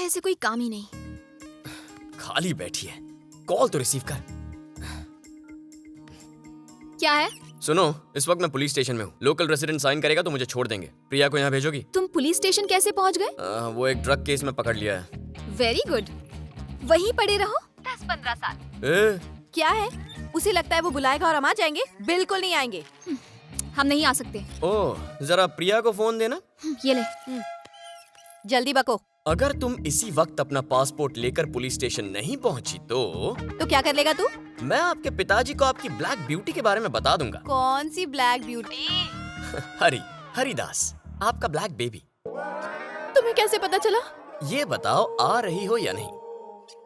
ऐसे कोई काम ही नहीं। खाली बैठी है, कॉल तो रिसीव कर। क्या है? सुनो, इस वक्त मैं पुलिस स्टेशन में हूँ। लोकल रेसिडेंट साइन करेगा तो मुझे छोड़ देंगे। प्रिया को यहाँ भेजोगी? तुम पुलिस स्टेशन कैसे पहुँच गए? वो एक ड्रग केस में पकड़ लिया है। वेरी गुड, वहीं पड़े रहो 10-15 साल। क्या है? उसे लगता है वो बुलाएगा और हम आ जाएंगे? बिल्कुल नहीं आएंगे। हम नहीं आ सकते। ओह, जरा प्रिया को फोन देना। ये ले। जल्दी बको। अगर तुम इसी वक्त अपना पासपोर्ट लेकर पुलिस स्टेशन नहीं पहुंची तो क्या कर लेगा तू? मैं आपके पिताजी को आपकी ब्लैक ब्यूटी के बारे में बता दूंगा। कौन सी ब्लैक ब्यूटी? हरिदास, आपका ब्लैक बेबी। तुम्हें कैसे पता चला? ये बताओ, आ रही हो या नहीं?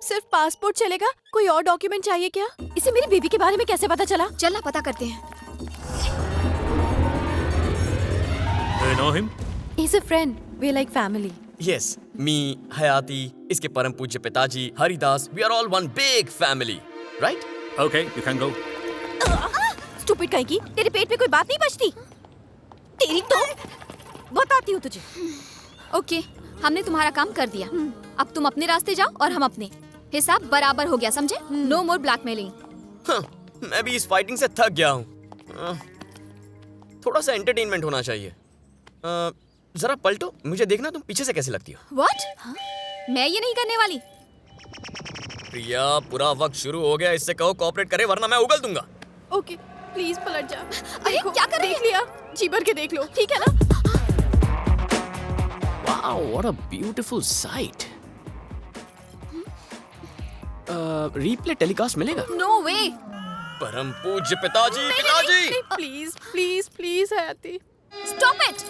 सिर्फ पासपोर्ट चलेगा? कोई और डॉक्यूमेंट चाहिए क्या? इसे मेरी बेबी के बारे में कैसे पता चला? चलना पता करते हैं। Do you know him? He's a friend. We're like family. Yes, me, हयाती, इसके परम पूज्य पिताजी, Haridas, we are all one big family, right? Okay, you can go. Stupid कहीं की, तेरे पेट में कोई बात नहीं बचती? तेरी तो बताती हूँ तुझे। ओके, हमने तुम्हारा काम कर दिया। अब तुम अपने रास्ते जाओ और हम अपने। हिसाब बराबर हो गया, समझे? नो मोर ब्लैकमेलिंग। मैं भी इस फाइटिंग से थक गया हूँ। थोड़ा सा एंटरटेनमेंट होना चाहिए। जरा पलटो, मुझे देखना तुम पीछे से कैसे लगती हो। What? मैं ये नहीं करने वाली। प्रिया, पूरा वक्त शुरू हो गया, इससे कहो कोऑपरेट करे वरना मैं उगल दूंगा। ओके, प्लीज पलट जा। अरे क्या कर रही है? देख लिया, जी भर के देख लो, ठीक है ना? Wow, what a beautiful sight. Replay telecast मिलेगा? नो वे। परम पूज्य पिताजी, पिताजी। प्लीज प्लीज प्लीज हयाती। Stop it.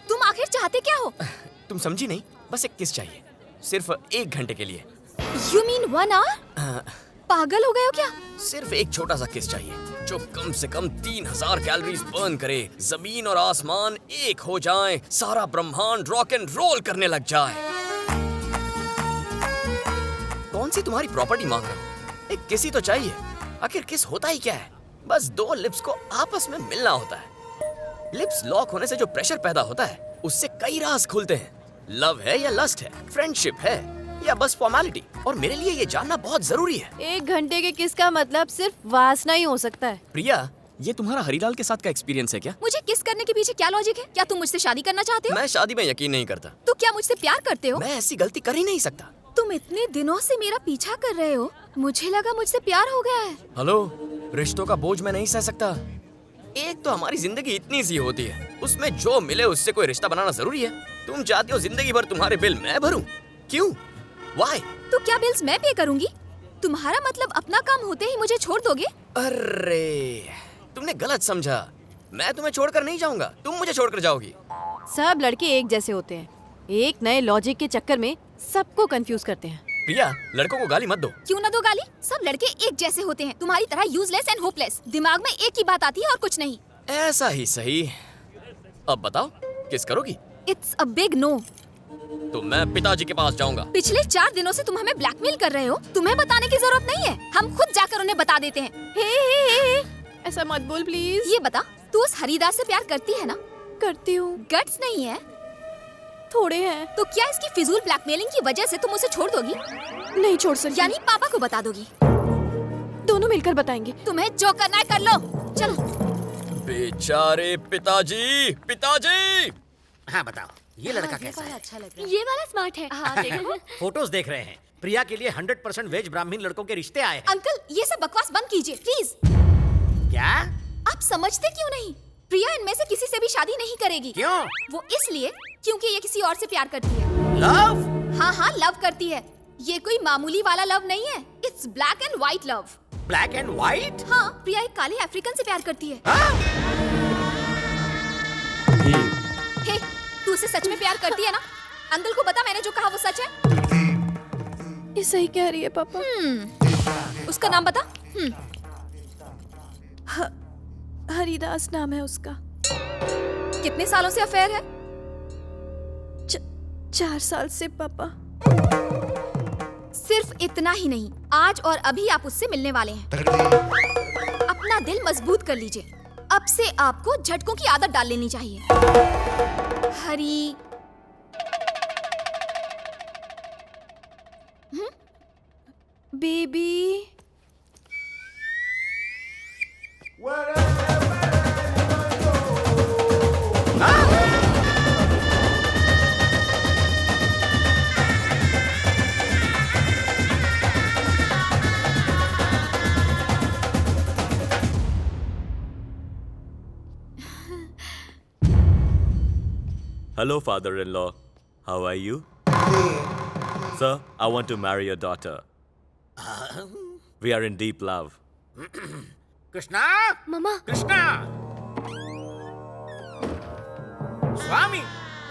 तुम आखिर चाहते क्या हो? तुम समझी नहीं, बस एक किस चाहिए, सिर्फ 1 घंटे के लिए। You mean 1 hour? पागल हो गए हो क्या? सिर्फ एक छोटा सा किस चाहिए जो कम से कम 3000 कैलोरीज बर्न करे, जमीन और आसमान एक हो जाएं, सारा ब्रह्मांड रॉक एंड रोल करने लग जाए। कौन सी तुम्हारी प्रॉपर्टी मांग रहे हो? एक किस ही तो चाहिए। आखिर किस होता ही क्या है? बस 2 लिप्स को आपस में मिलना होता है। लिप्स लॉक होने से जो प्रेशर पैदा होता है, उससे कई राज खुलते हैं। लव है या लस्ट है, फ्रेंडशिप है या बस फॉर्मेलिटी, और मेरे लिए ये जानना बहुत जरूरी है। 1 घंटे के किस का मतलब सिर्फ वासना ही हो सकता है। प्रिया, ये तुम्हारा हरिलाल के साथ का एक्सपीरियंस है क्या? मुझे किस करने के पीछे क्या लॉजिक है? क्या तुम मुझसे शादी करना चाहते हो? मैं शादी में यकीन नहीं करता। तो क्या मुझसे प्यार करते हो? मैं ऐसी गलती कर ही नहीं सकता। तुम इतने दिनों से मेरा पीछा कर रहे हो, मुझे लगा मुझसे प्यार हो गया है। हेलो, रिश्तों का बोझ मैं नहीं सह सकता। एक तो हमारी जिंदगी इतनी सी होती है, उसमें जो मिले उससे कोई रिश्ता बनाना जरूरी है। तुम चाहती हो जिंदगी भर तुम्हारे बिल मैं भरूं? क्यों? Why? तो क्या बिल्स मैं पे करूंगी? तुम्हारा मतलब अपना काम होते ही मुझे छोड़ दोगे? अरे, तुमने गलत समझा। मैं तुम्हें छोड़कर नहीं जाऊंगा, तुम मुझे छोड़कर जाओगी। सब लड़के एक जैसे होते हैं, एक नए लॉजिक के चक्कर में सबको कंफ्यूज करते हैं। प्रिया, लड़कों को गाली मत दो। क्यों ना दो गाली? सब लड़के एक जैसे होते हैं, तुम्हारी तरह यूजलेस एंड होपलेस। दिमाग में एक ही बात आती है और कुछ नहीं। ऐसा ही सही। अब बताओ, किस करोगी? It's a big no. तो मैं पिताजी के पास जाऊंगा। पिछले 4 दिनों से तुम हमें ब्लैकमेल कर रहे हो। तुम्हें बताने की जरूरत नहीं है, हम खुद जाकर उन्हें बता देते हैं। हे, ऐसा मत बोल प्लीज। ये बता, तू उस हरिदास से प्यार करती है ना? करती हूँ। गट्स नहीं है? थोड़े हैं। तो क्या इसकी फिजूल ब्लैकमेलिंग की वजह से तुम उसे छोड़ दोगी? नहीं छोड़ सकती। यानी पापा को बता दोगी? दोनों मिलकर बताएंगे। तुम्हें जो करना है कर लो, चलो। बेचारे पिताजी, पिताजी। हाँ बताओ, ये लड़का कैसा है? अच्छा लग रहा ये वाला स्मार्ट है। हाँ देखो। फोटोज देख रहे हैं। प्रिया के लिए 100% वेज ब्राह्मण लड़कों के रिश्ते आए हैं। अंकल, ये सब बकवास बंद कीजिए प्लीज। क्या? आप समझते क्यों नहीं? प्रिया इनमें से किसी से भी शादी नहीं करेगी। क्यों? वो इसलिए क्योंकि ये किसी और से प्यार करती है। लव? हाँ, लव करती है। ये कोई मामूली वाला लव नहीं है, it's black and white love. Black and white? हाँ, प्रिया एक काले अफ्रीकन से प्यार करती है। हे, तू उसे सच में प्यार करती है ना? अंकल को बता, मैंने जो कहा वो सच है। ये सही कह रही है पापा। उसका नाम बता। हरिदास नाम है उसका। कितने सालों से अफेयर है? 4 साल से पापा। सिर्फ इतना ही नहीं, आज और अभी आप उससे मिलने वाले हैं। अपना दिल मजबूत कर लीजिए। अब से आपको झटकों की आदत डाल लेनी चाहिए। हरी, baby Hello, father-in-law. How are you? Sir, I want to marry your daughter. We are in deep love. Krishna, मामा कृष्णा, स्वामी,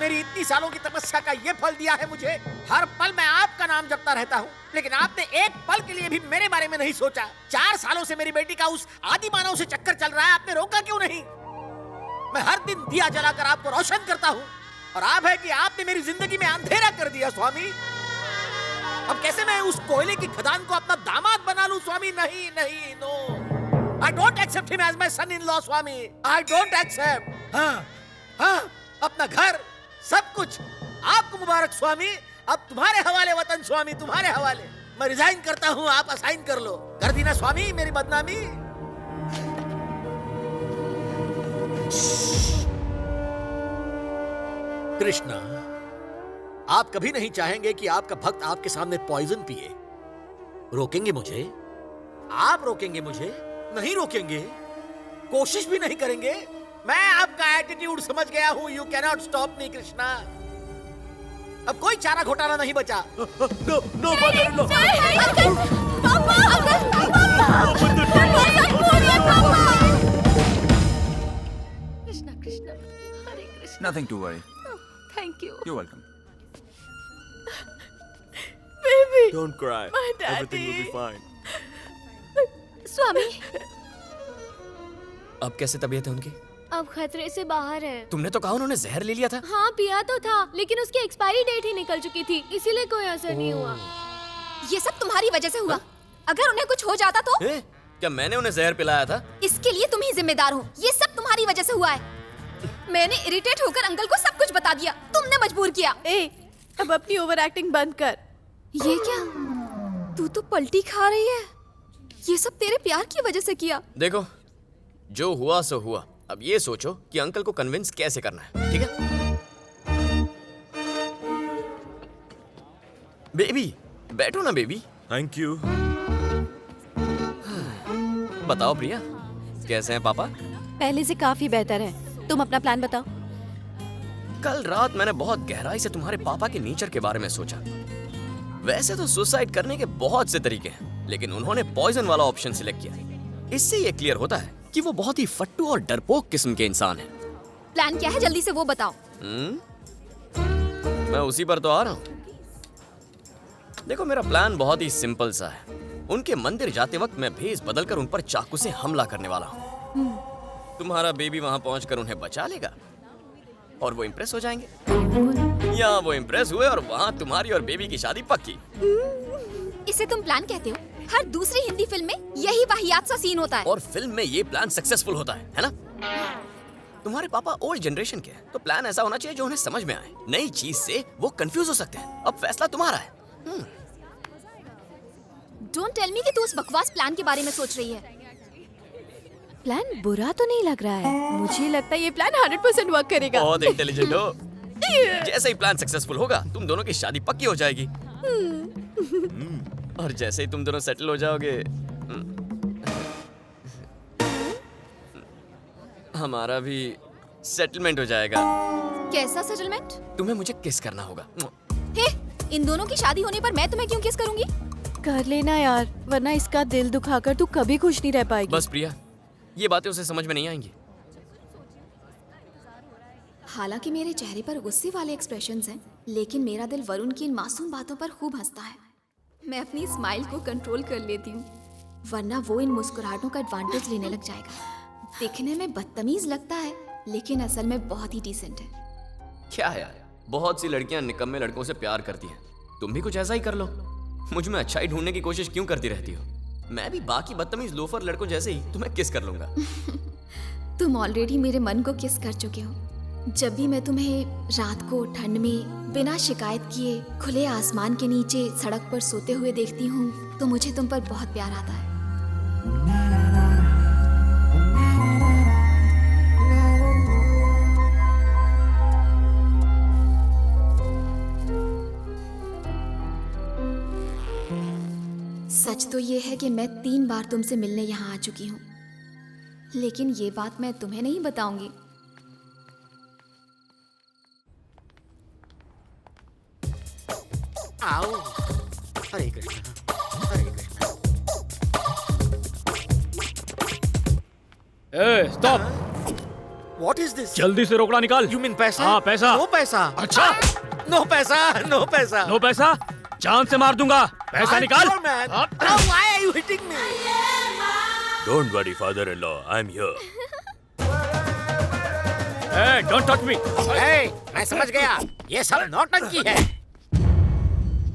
मेरी इतनी सालों की तपस्या का ये फल दिया है मुझे। हर पल मैं आपका नाम जपता रहता हूँ, लेकिन आपने एक पल के लिए भी मेरे बारे में नहीं सोचा। 4 सालों से मेरी बेटी का उस आदि मानव से चक्कर चल रहा है, आपने रोका क्यों नहीं? मैं हर दिन दिया जलाकर आपको रोशन करता हूँ, और आप है कि आपने मेरी जिंदगी में अंधेरा कर दिया स्वामी। अब कैसे मैं उस कोयले की खदान को अपना दामाद बना लूं स्वामी? नहीं नहीं, no, I don't accept him as my son in law स्वामी, आई डोंट एक्सेप्ट। हाँ, अपना घर सब कुछ आपको मुबारक स्वामी। अब तुम्हारे हवाले वतन स्वामी, तुम्हारे हवाले। मैं रिजाइन करता हूँ, आप असाइन कर लो। कर दी ना स्वामी मेरी बदनामी? कृष्णा, आप कभी नहीं चाहेंगे कि आपका भक्त आपके सामने पॉइजन पिए। रोकेंगे मुझे? आप रोकेंगे मुझे? नहीं रोकेंगे, कोशिश भी नहीं करेंगे। मैं आपका एटीट्यूड समझ गया हूं। You cannot stop me Krishna. अब कोई चारा घोटाला नहीं बचा। No father-in-law. Krishna Krishna Hare Krishna. Nothing to worry. Thank you You're welcome. Baby. Don't cry. My daddy. Everything will be fine. Swami अब कैसे तबीयत है उनकी? अब खतरे से बाहर है। तुमने तो कहा उन्होंने जहर ले लिया था। हाँ पिया तो था, लेकिन उसकी एक्सपायरी डेट ही निकल चुकी थी, इसीलिए कोई असर नहीं हुआ। ये सब तुम्हारी वजह से हुआ। अगर उन्हें कुछ हो जाता तो? क्या मैंने उन्हें जहर पिलाया था? इसके लिए तुम ही जिम्मेदार हो। ये सब तुम्हारी वजह से हुआ है। मैंने इरिटेट होकर अंकल को सब कुछ बता दिया, तुमने मजबूर किया। अब अपनी ओवर एक्टिंग बंद कर। ये क्या? तू तो पलटी खा रही है। ये सब तेरे प्यार की वजह से किया। देखो, जो हुआ सो हुआ। अब ये सोचो कि अंकल को कन्विंस कैसे करना है, ठीक है? बेबी, बैठो ना बेबी। Thank you. बताओ प्रिया, कैसे हैं पापा? पहले से काफी बेहतर है। तुम अपना प्लान बताओ। कल रात मैंने बहुत गहराई से तुम्हारे पापा के नेचर के बारे में सोचा। वैसे तो सुसाइड करने के बहुत से तरीके हैं, लेकिन उन्होंने पॉइजन वाला ऑप्शन सिलेक्ट किया। इससे ये क्लियर होता है कि वो बहुत ही फट्टू और डरपोक किस्म के इंसान हैं। प्लान क्या है, जल्दी से वो बताओ। मैं उसी पर तो आ रहा हूँ। देखो, मेरा प्लान बहुत ही सिंपल सा है। उनके मंदिर जाते वक्त मैं भेष बदलकर उन पर चाकू से हमला करने वाला हूँ। तुम्हारा बेबी वहां पहुंचकर उन्हें बचा लेगा और वो इम्प्रेस हो जाएंगे, या वो इम्प्रेस हुए और वहां तुम्हारी और बेबी की शादी पक्की। इसे तुम प्लान कहते हो? हर दूसरी हिंदी फिल्म में यही वाहियात सा सीन होता है। और फिल्म में ये प्लान सक्सेसफुल होता है ना? तुम्हारे पापा ओल्ड जनरेशन के हैं, तो प्लान ऐसा होना चाहिए जो उन्हें समझ में आए। नई चीज से वो कंफ्यूज हो सकते हैं। अब फैसला तुम्हारा है। डोंट टेल मी कि तू उस बकवास प्लान के बारे में सोच रही है। प्लान बुरा तो नहीं लग रहा है। मुझे लगता है ये प्लान 100% वर्क करेगा। बहुत इंटेलिजेंट हो। जैसे ही प्लान सक्सेसफुल होगा, तुम दोनों की शादी पक्की हो जाएगी। और जैसे ही तुम दोनों सेटल हो जाओगे, हमारा भी सेटलमेंट हो जाएगा। कैसा सेटलमेंट? तुम्हें मुझे किस करना होगा। हे, इन दोनों की शादी होने पर मैं तुम्हें क्यों किस करूंगी? कर लेना यार, वरना इसका दिल दुखाकर तू कभी खुश नहीं रह पाएगी। बस प्रिया, ये बातें उसे समझ में नहीं आएंगी। हालांकि मेरे चेहरे पर गुस्से वाले एक्सप्रेशंस हैं, लेकिन मेरा दिल वरुण की इन मासूम बातों पर खूब हंसता है। मैं अपनी स्माइल को कंट्रोल कर लेती हूँ, वरना वो इन मुस्कुराहटों का एडवांटेज लेने लग जाएगा। दिखने में बदतमीज लगता है, लेकिन असल में बहुत ही डिसेंट है। क्या है यार, बहुत सी लड़कियां निकम्मे लड़कों से प्यार करती हैं। तुम भी कुछ ऐसा ही कर लो। मुझ में अच्छाई ढूंढने की कोशिश क्यों करती रहती हो? मैं भी बाकी बदतमीज लोफर लड़कों जैसे ही तुम्हें किस कर लूंगा। तुम ऑलरेडी मेरे मन को किस कर चुके हो। जब भी मैं तुम्हें रात को ठंड में बिना शिकायत किए खुले आसमान के नीचे सड़क पर सोते हुए देखती हूँ तो मुझे तुम पर बहुत प्यार आता है। सच तो ये है कि मैं 3 बार तुमसे मिलने यहाँ आ चुकी हूँ, लेकिन ये बात मैं तुम्हें नहीं बताऊंगी। आओ। हरे कृष्णा, हरे कृष्णा। ए स्टॉप, What is this? जल्दी से रोकड़ा निकाल। You mean पैसा? हाँ, पैसा। नो पैसा। अच्छा। नो पैसा, नो पैसा। नो पैसा, जान से मार दूंगा। पैसा I'm निकाल। sure, man. हाँ। Now why are you hitting me? Don't worry, father-in-law. I'm here. A, don't touch me. Hey, मैं समझ गया, ये सब नौटंकी है।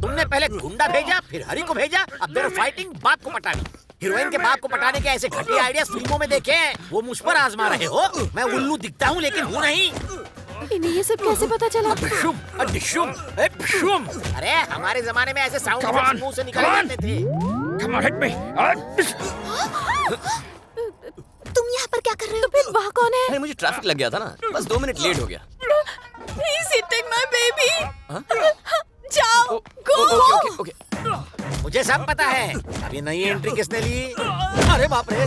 तुमने पहले गुंडा भेजा, फिर हरी को भेजा, अब देर फाइटिंग बाप को पटानी। हीरोइन के बाप को पटाने के ऐसे घटिया आइडियाज फिल्मों में देखे हैं, वो मुझ पर आजमा रहे हो। मैं उल्लू दिखता हूँ लेकिन हूँ नहीं। इन्हें ये सब कैसे पता चला? डिशुम, डिशुम, डिशुम। अरे हमारे जमाने में ऐसे साउंड इफेक्ट्स मुंह से निकल जाते थे। Come on, hit me. तुम यहाँ पर क्या कर रहे हो? तो फिर वहाँ कौन है? अरे मुझे ट्रैफिक लग गया था ना, बस 2 मिनट लेट हो गया। He's hitting my baby. हाँ? जाओ, go. Okay okay okay. मुझे सब पता है। अब ये नई एंट्री किसने ली? अरे बाप रे।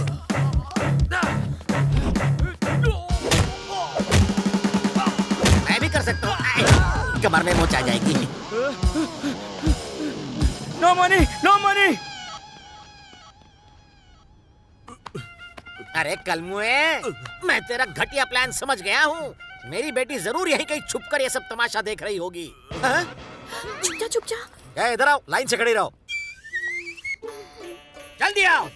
मैं भी कर सकता हूँ। कमर में मोच आ जाएगी। No money, no money. अरे कलमुए, मैं तेरा घटिया प्लान समझ गया हूँ। मेरी बेटी जरूर यहीं कहीं छुप कर ये सब तमाशा देख रही होगी। हाँ? चुप जा, चुप जा। इधर आओ, लाइन से खड़ी रहो। जल्दी आओ।